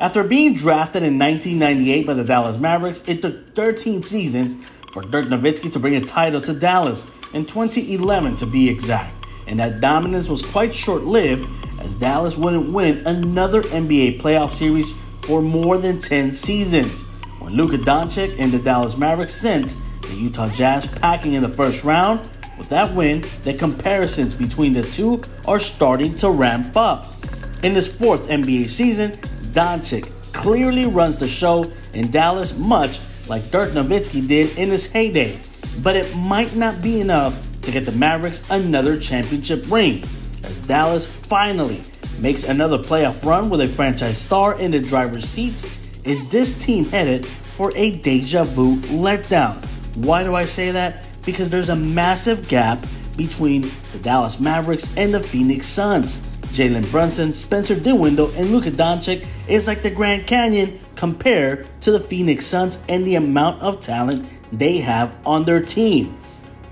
After being drafted in 1998 by the Dallas Mavericks, it took 13 seasons for Dirk Nowitzki to bring a title to Dallas, in 2011 to be exact. And that dominance was quite short-lived, as Dallas wouldn't win another NBA playoff series for more than 10 seasons. When Luka Doncic and the Dallas Mavericks sent the Utah Jazz packing in the first round, with that win, the comparisons between the two are starting to ramp up. In his fourth NBA season, Doncic clearly runs the show in Dallas, much like Dirk Nowitzki did in his heyday. But it might not be enough to get the Mavericks another championship ring, as Dallas finally makes another playoff run with a franchise star in the driver's seat. Is this team headed for a deja vu letdown? Why do I say that? Because there's a massive gap between the Dallas Mavericks and the Phoenix Suns. Jalen Brunson, Spencer Dinwiddie, and Luka Doncic is like the Grand Canyon compared to the Phoenix Suns and the amount of talent they have on their team.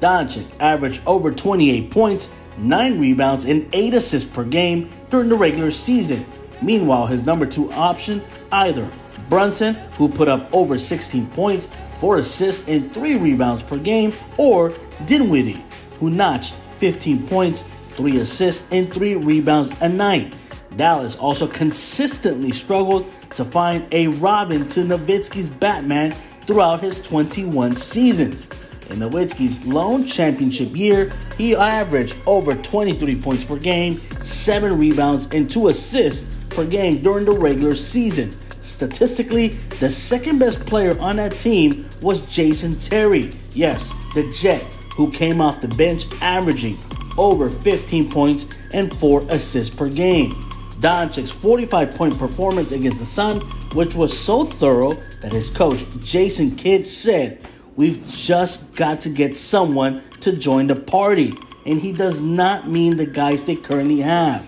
Doncic averaged over 28 points, 9 rebounds, and 8 assists per game during the regular season. Meanwhile, his number 2 option, either Brunson, who put up over 16 points, 4 assists, and 3 rebounds per game, or Dinwiddie, who notched 15 points, 3 assists, and 3 rebounds a night. Dallas also consistently struggled to find a Robin to Nowitzki's Batman throughout his 21 seasons. In Nowitzki's lone championship year, he averaged over 23 points per game, 7 rebounds, and 2 assists per game during the regular season. Statistically, the second best player on that team was Jason Terry. Yes, the Jet, who came off the bench averaging over 15 points and 4 assists per game. Doncic's 45-point performance against the Sun, which was so thorough that his coach, Jason Kidd, said, "We've just got to get someone to join the party." And he does not mean the guys they currently have.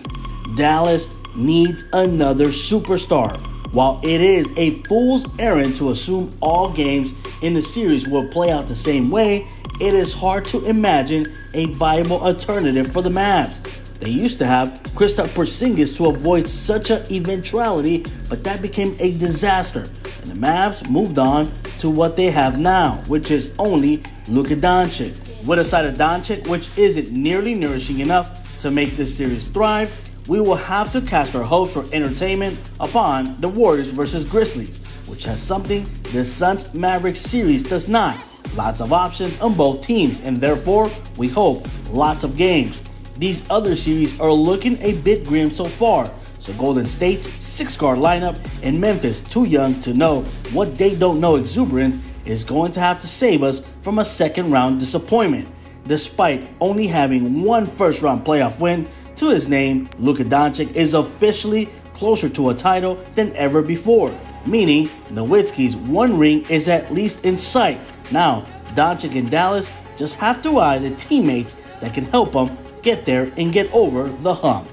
Dallas needs another superstar. While it is a fool's errand to assume all games in the series will play out the same way, it is hard to imagine a viable alternative for the Mavs. They used to have Kristaps Porzingis to avoid such an eventuality, but that became a disaster, and the Mavs moved on to what they have now, which is only Luka Doncic. With a side of Doncic, which isn't nearly nourishing enough to make this series thrive, we will have to cast our hopes for entertainment upon the Warriors versus Grizzlies, which has something the Suns-Mavericks series does not. Lots of options on both teams, and therefore, we hope lots of games. These other series are looking a bit grim so far, so Golden State's 6-guard lineup and Memphis, too young to know what they don't know exuberance, is going to have to save us from a second-round disappointment. Despite only having one first-round playoff win to his name, Luka Doncic is officially closer to a title than ever before, meaning Nowitzki's one ring is at least in sight. Now, Doncic and Dallas just have to eye the teammates that can help them get there and get over the hump.